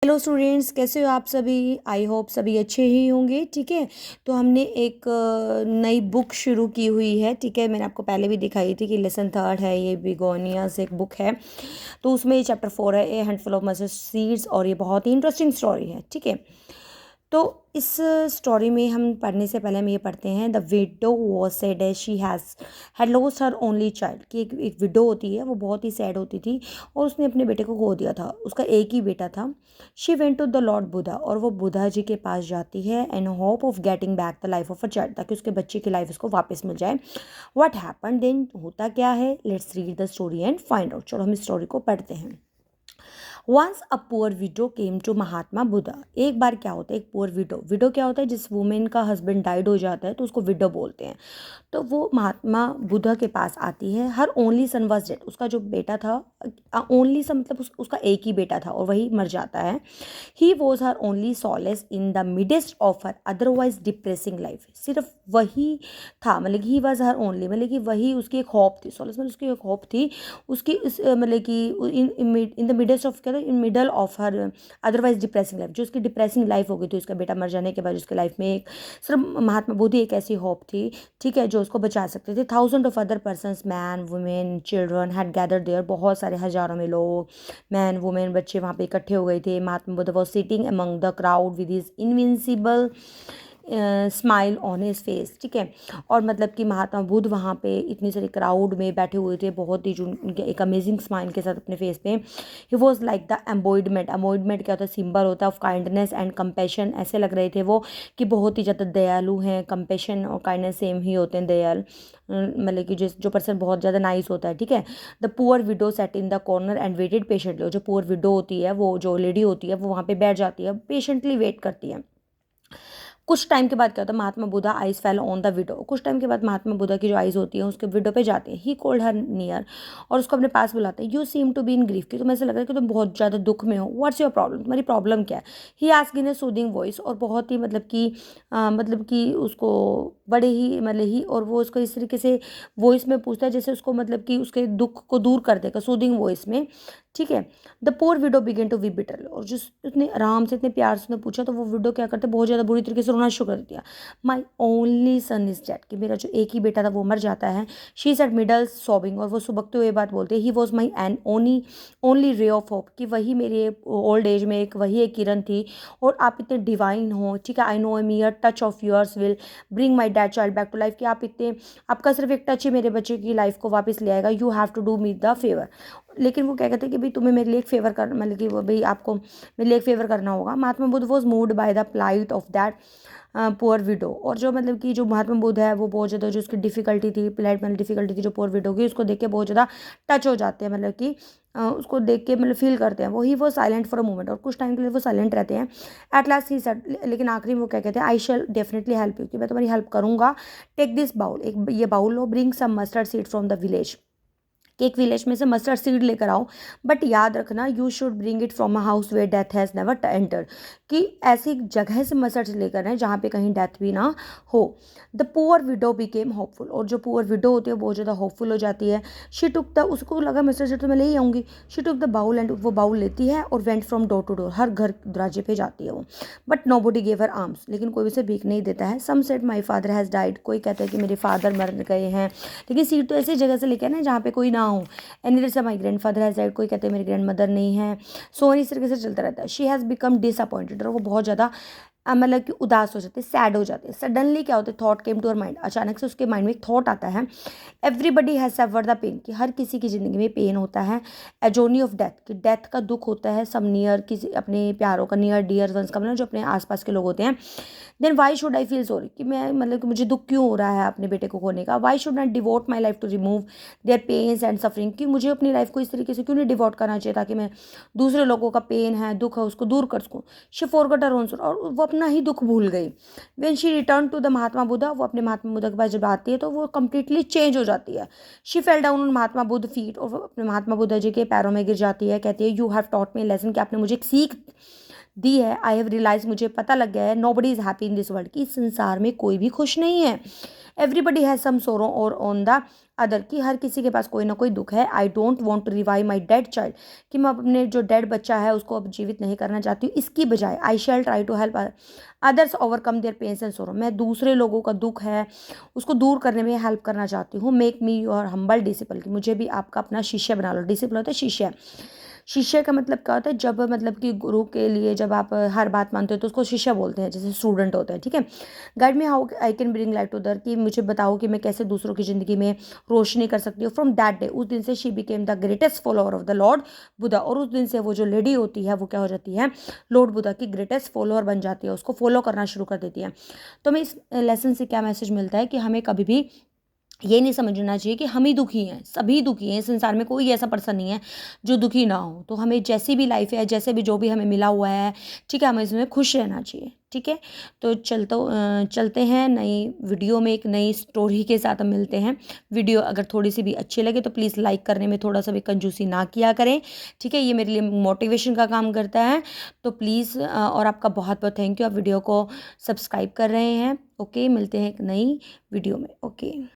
Hello students, कैसे हो आप सभी। आई होप सभी अच्छे ही होंगे। ठीक है, तो हमने एक नई बुक शुरू की हुई है। ठीक है, मैंने आपको पहले भी दिखाई थी कि लेसन थर्ड है, ये बिगोनिया से एक बुक है। तो उसमें ये चैप्टर 4 है, ए हैंडफुल ऑफ मस्टर्ड सीड्स, और ये बहुत ही इंटरेस्टिंग स्टोरी है। ठीक है, तो इस स्टोरी में हम पढ़ने से पहले हम ये पढ़ते हैं, the widow was sad as she had lost her only child. कि एक विडो होती है, वो बहुत ही सैड होती थी और उसने अपने बेटे को खो दिया था। उसका एक ही बेटा था। She went to the lord Buddha, और वो बुद्धा जी के पास जाती है and hope of getting back the life of a child, ताकि उसके बच्चे की लाइफ उसको वापस मिल जाए। व्हाट हैपन देन, होता क्या है, let's read the story and find out. चलो हम इस स्टोरी को पढ़ते हैं। Once a poor widow came to Mahatma Buddha. एक बार क्या होता है, एक पुअर विडो, विडो क्या होता है, जिस वुमेन का हस्बैंड डाइड हो जाता है तो उसको विडो बोलते हैं। तो वो महात्मा बुद्धा के पास आती है। Her only son was dead, उसका जो बेटा था, ओनली सन मतलब उसका एक ही बेटा था और वही मर जाता है। He was her only solace in the midst of her otherwise depressing life. सिर्फ वही था, मतलब ही वॉज हर ओनली, मतलब कि वही उसकी एक होप थी। सॉलेस मतलब उसकी एक होप थी उसकी मतलब कि इन द मिडेस्ट ऑफ, क्या था, in middle of her otherwise depressing life. जो उसकी डिप्रेसिंग लाइफ हो गई थी उसका बेटा मर जाने के बाद, उसकी लाइफ में एक सिर्फ महात्मा बुद्धि एक ऐसी होप थी, ठीक है, जो उसको बचा सकते थे। Thousand of other persons, man women children had gathered there. बहुत सारे हजारों में लोग, मैन वुमेन बच्चे वहाँ पे इकट्ठे हो गए थे। Mahatma Buddha was sitting among the crowd with his invincible smile on his face. ठीक है, और मतलब कि महात्मा बुद्ध वहाँ पे इतनी सारी क्राउड में बैठे हुए थे, बहुत ही जो उनके एक अमेजिंग स्माइल के साथ अपने फेस पे। He was like the embodiment. Embodiment क्या होता है, सिंबल होता है ऑफ काइंडनेस एंड कंपेशन। ऐसे लग रहे थे वो कि बहुत ही ज़्यादा दयालु हैं। कंपेशन और काइंडनेस सेम ही होते हैं, दयाल मतलब कि जो पर्सन बहुत ज़्यादा नाइस होता है। ठीक है, the poor widow sat in the corner and waited patiently. जो पुअर विडो होती है, वो जो लेडी होती है, वो वहाँ पे बैठ जाती है, पेशेंटली वेट करती है। कुछ टाइम के बाद क्या होता है, Mahatma Buddha eyes fell on the widow. कुछ टाइम के बाद महात्मा बुद्धा की जो आइज होती है उसके विडो पे जाते हैं। ही कोल्ड हर नियर, और उसको अपने पास बुलाते हैं। You seem to be in grief, कि तुम्हें ऐसा लग रहा है कि तुम बहुत ज़्यादा दुख में हो। व्हाट्स योर प्रॉब्लम, तुम्हारी प्रॉब्लम क्या है। He ask in a soothing voice, और बहुत ही मतलब कि उसको बड़े ही मतलब ही, और वो उसको इस तरीके से वॉइस में पूछता है जैसे उसको मतलब कि उसके दुख को दूर कर देगा, सूदिंग वॉइस में। ठीक है, the poor widow began to weep bitter, और जिस इतने आराम से इतने प्यार से उसने पूछा तो वो विडो क्या करते, बहुत ज़्यादा बुरी तरीके से रोना शुरू कर दिया। My only son is dead, कि मेरा जो एक ही बेटा था वो मर जाता है। शी सेड मिडल सॉबिंग, और वो सुबकते हुए बात बोलते, he was my an only only ray of hope, कि वही मेरे ओल्ड एज में एक वही एक किरण थी, और आप इतने डिवाइन हो। ठीक है, I know a mere touch of yours will bring my dead child back to life, कि आप इतने, आपका सिर्फ एक टच ही मेरे बच्चे की लाइफ को वापस ले आएगा। You have to do me the favour. लेकिन वो क्या कहते हैं कि भाई तुम्हें मेरे लिए एक फेवर कर, मतलब कि वो भाई आपको मेरे लिए एक फेवर करना होगा। Mahatma Buddha was moved by the plight of that poor widow, और जो मतलब कि जो महात्मा बुद्ध है वो बहुत ज़्यादा, जो उसकी डिफिकल्टी थी, प्लाइट मतलब डिफिकल्टी थी जो पुअर विडो की, उसको देख के बहुत ज़्यादा टच हो जाते हैं, मतलब कि उसको देख के मतलब फील करते हैं। वो ही वो साइलेंट फॉर अ मोमेंट, और कुछ टाइम के लिए वो साइलेंट रहते हैं। एट लास्ट ही सेड, लेकिन आखिरी में वो क्या कहते हैं, आई शैल डेफिनेटली हेल्प यू, कि मैं तुम्हारी हेल्प करूँगा। टेक दिस बाउल, एक ये बाउल लो, bring some mustard seed from the village, कि एक विलेज में से मस्टर्ड सीड लेकर आओ, बट याद रखना you should bring it from a house where death has never enter, कि ऐसी जगह से मस्टर्ड सीड लेकर आए जहाँ पे कहीं डेथ भी ना हो। The poor window became hopeful, और जो पुअर विडो होती है वो बहुत ज़्यादा होपफुल हो जाती है। शी टुक द, उसको लगा मस्टर्ड सीड तो मैं ले ही आऊँगी। She took the bowl, and वो बाउल लेती है और went from door to door, हर घर दरवाजे पे जाती है वो। But nobody gave her alms, लेकिन कोई उसे भीख नहीं देता है। Some said my father has died, कोई कहता है कि मेरे फादर मर गए हैं, लेकिन सीड तो ऐसी जगह से लेके आना जहाँ पे कोई ना हो। एंड इधर से my grand father has died, कोई कहते हैं मेरी ग्रैंड मदर नहीं है। सो इस तरीके से चलता रहता है। शी हैज़ बिकम डिसअपॉइंटेड, और वो बहुत ज़्यादा मतलब कि उदास हो जाते हैं, सैड हो जाते हैं। सडनली क्या होता है, thought came to her mind, अचानक से उसके माइंड में एक थॉट आता है। Everybody has suffer the pain, कि हर किसी की ज़िंदगी में पेन होता है। एजोनी ऑफ डेथ, कि डेथ का दुख होता है। सम नियर, किसी अपने प्यारों का, नियर डियर वंस का, मतलब जो अपने आसपास के लोग होते हैं। Then why should I feel sorry, कि मैं मतलब कि मुझे दुख क्यों हो रहा है अपने बेटे को खोने का। Why should not devote my life to remove their pains and suffering, कि मुझे अपनी लाइफ को इस तरीके से क्यों नहीं डिवोट करना चाहिए ताकि मैं दूसरे लोगों का पेन है, दुख है, उसको दूर कर सकूँ। शी फॉरगॉट हर ओन, और वो अपना ही दुख भूल गई। When she return to the Mahatma Buddha, वो अपने महात्मा बुद्ध के पास जब आती है तो वो कंप्लीटली चेंज हो जाती है। She fell down on Mahatma Buddha feet, और वो अपने महात्मा बुद्ध जी के पैरों में गिर जाती है। कहती है, you have taught me lesson, कि आपने मुझे एक सीख दी है, आई हैव रियलाइज, मुझे पता लग गया है, nobody is happy in this world, कि इस संसार में कोई भी खुश नहीं है। एवरीबडी हैज़ सम सोरो और ऑन द अदर, कि हर किसी के पास कोई ना कोई दुख है। I don't want to revive my dead child, कि मैं अपने जो डेड बच्चा है उसको अब जीवित नहीं करना चाहती हूँ। इसकी बजाय I shall try to help others overcome their pains and sorrow, मैं दूसरे लोगों का दुख है उसको दूर करने में हेल्प करना चाहती हूँ। Make me your humble disciple, कि मुझे भी आपका अपना शिष्य बना लो। डिसिपल होता है शिष्य। शिष्य का मतलब क्या होता है, जब मतलब कि गुरु के लिए जब आप हर बात मानते हो तो उसको शिष्य बोलते हैं, जैसे स्टूडेंट होता है, ठीक है। Guide me how I can bring light to there, कि मुझे बताओ कि मैं कैसे दूसरों की ज़िंदगी में रोशनी कर सकती हूँ। फ्रॉम दैट डे, उस दिन से she became the greatest follower of the lord Buddha, और उस दिन से वो जो लेडी होती है वो क्या हो जाती है, लॉर्ड बुद्धा की ग्रेटेस्ट फॉलोअर बन जाती है, उसको फॉलो करना शुरू कर देती है। तो हमें इस लेसन से क्या मैसेज मिलता है कि हमें कभी भी ये नहीं समझना चाहिए कि हम ही दुखी हैं, सभी दुखी हैं, इस संसार में कोई ऐसा पर्सन नहीं है जो दुखी ना हो। तो हमें जैसी भी लाइफ है, जैसे भी जो भी हमें मिला हुआ है, ठीक है, हमें इसमें खुश रहना चाहिए, ठीक है। तो चलते हैं नई वीडियो में, एक नई स्टोरी के साथ हम मिलते हैं। वीडियो अगर थोड़ी सी भी अच्छी लगे तो प्लीज़ लाइक करने में थोड़ा सा भी कंजूसी ना किया करें, ठीक है, ये मेरे लिए मोटिवेशन का काम करता है। तो प्लीज़ और आपका बहुत बहुत थैंक यू, आप वीडियो को सब्सक्राइब कर रहे हैं। ओके, मिलते हैं एक नई वीडियो में। ओके।